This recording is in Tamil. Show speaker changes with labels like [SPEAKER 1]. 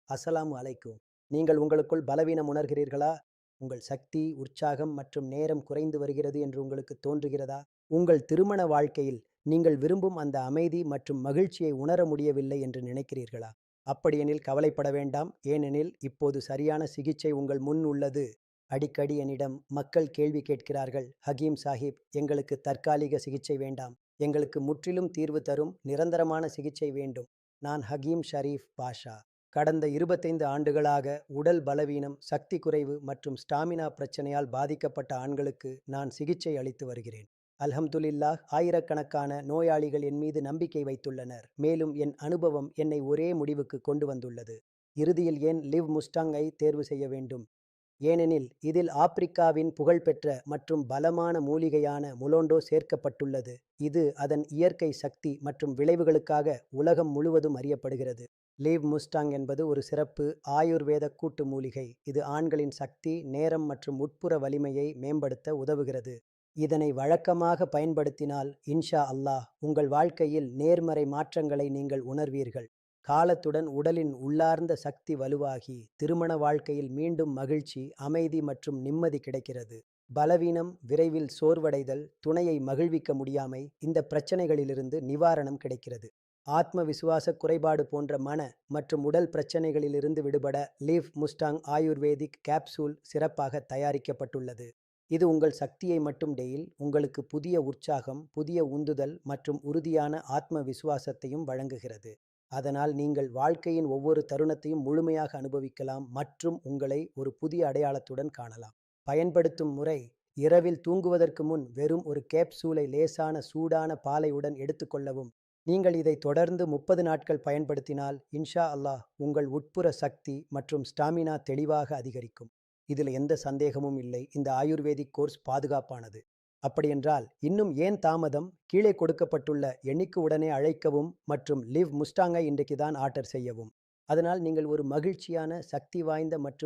[SPEAKER 1] அஸ்ஸலாமு அலைக்கும். நீங்கள் உங்களுக்குள் பலவீனம் உணர்கிறீர்களா? உங்கள் சக்தி, உற்சாகம் மற்றும் நேரம் குறைந்து வருகிறது என்று உங்களுக்கு தோன்றுகிறதா? உங்கள் திருமண வாழ்க்கையில் நீங்கள் விரும்பும் அந்த அமைதி மற்றும் மகிழ்ச்சியை உணர முடியவில்லை என்று நினைக்கிறீர்களா? அப்படியெனில் கவலைப்பட வேண்டாம். ஏனெனில் இப்போது சரியான சிகிச்சை உங்கள் முன் உள்ளது. அடிக்கடி என்னிடம் மக்கள் கேள்வி கேட்கிறார்கள், ஹகீம் சாஹிப், எங்களுக்கு தற்காலிக சிகிச்சை வேண்டாம். எங்களுக்கு முற்றிலும் தீர்வு தரும் நிரந்தரமான சிகிச்சை வேண்டும். நான் ஹகீம் ஷரீஃப் பாஷா. கடந்த 25 ஆண்டுகளாக உடல் பலவீனம், சக்தி குறைவு மற்றும் ஸ்டாமினா பிரச்சனையால் பாதிக்கப்பட்ட ஆண்களுக்கு நான் சிகிச்சை அளித்து வருகிறேன். அல்ஹம்துலில்லாஹ், ஆயிரக்கணக்கான நோயாளிகள் என் மீது நம்பிக்கை வைத்துள்ளனர். மேலும் என் அனுபவம் என்னை ஒரே முடிவுக்கு கொண்டு வந்துள்ளது. இறுதியில் ஏன் லிவ் முஸ்டாங்கை தேர்வு செய்ய வேண்டும்? ஏனெனில் இதில் ஆப்பிரிக்காவின் புகழ்பெற்ற மற்றும் பலமான மூலிகையான முலோண்டோ சேர்க்கப்பட்டுள்ளது. இது அதன் இயற்கை சக்தி மற்றும் விளைவுகளுக்காக உலகம் முழுவதும் அறியப்படுகிறது. லீவ் முஸ்டாங் என்பது ஒரு சிறப்பு ஆயுர்வேத கூட்டு மூலிகை. இது ஆண்களின் சக்தி, நேரம் மற்றும் உட்புற வலிமையை மேம்படுத்த உதவுகிறது. இதனை வழக்கமாக பயன்படுத்தினால் இன்ஷா அல்லாஹ் உங்கள் வாழ்க்கையில் நேர்மறை மாற்றங்களை நீங்கள் உணர்வீர்கள். காலத்துடன் உடலின் உள்ளார்ந்த சக்தி வலுவாகி திருமண வாழ்க்கையில் மீண்டும் மகிழ்ச்சி, அமைதி மற்றும் நிம்மதி கிடைக்கிறது. பலவீனம், விரைவில் சோர்வடைதல், துணையை மகிழ்விக்க முடியாமை, இந்த பிரச்சனைகளிலிருந்து நிவாரணம் கிடைக்கிறது. ஆத்ம விசுவாச குறைபாடு போன்ற மன மற்றும் உடல் பிரச்சனைகளிலிருந்து விடுபட லீவ் முஸ்டாங் ஆயுர்வேதிக் கேப்சூல் சிறப்பாக தயாரிக்கப்பட்டுள்ளது. இது உங்கள் சக்தியை மட்டும் டெயில் உங்களுக்கு புதிய உற்சாகம், புதிய உந்துதல் மற்றும் உறுதியான ஆத்ம விசுவாசத்தையும் வழங்குகிறது. அதனால் நீங்கள் வாழ்க்கையின் ஒவ்வொரு தருணத்தையும் முழுமையாக அனுபவிக்கலாம் மற்றும் உங்களை ஒரு புதிய அடையாளத்துடன் காணலாம். பயன்படுத்தும் முறை: இரவில் தூங்குவதற்கு முன் வெறும் ஒரு கேப்சூலை லேசான சூடான பாலையுடன் எடுத்துக்கொள்ளவும். நீங்கள் இதை தொடர்ந்து 30 நாட்கள் பயன்படுத்தினால் இன்ஷா அல்லாஹ் உங்கள் உட்புற சக்தி மற்றும் ஸ்டாமினா தெளிவாக அதிகரிக்கும். இதில் எந்த சந்தேகமும் இல்லை, இந்த ஆயுர்வேதிக் கோர்ஸ் பாதுகாப்பானது. அப்படியென்றால் இன்னும் ஏன் தாமதம்? கீழே கொடுக்கப்பட்டுள்ள எண்ணிக்கு உடனே அழைக்கவும் மற்றும் லிவ் முஸ்டாங்கை இன்றைக்கு தான் ஆர்டர் செய்யவும். அதனால் நீங்கள் ஒரு மகிழ்ச்சியான, சக்தி வாய்ந்த மற்றும்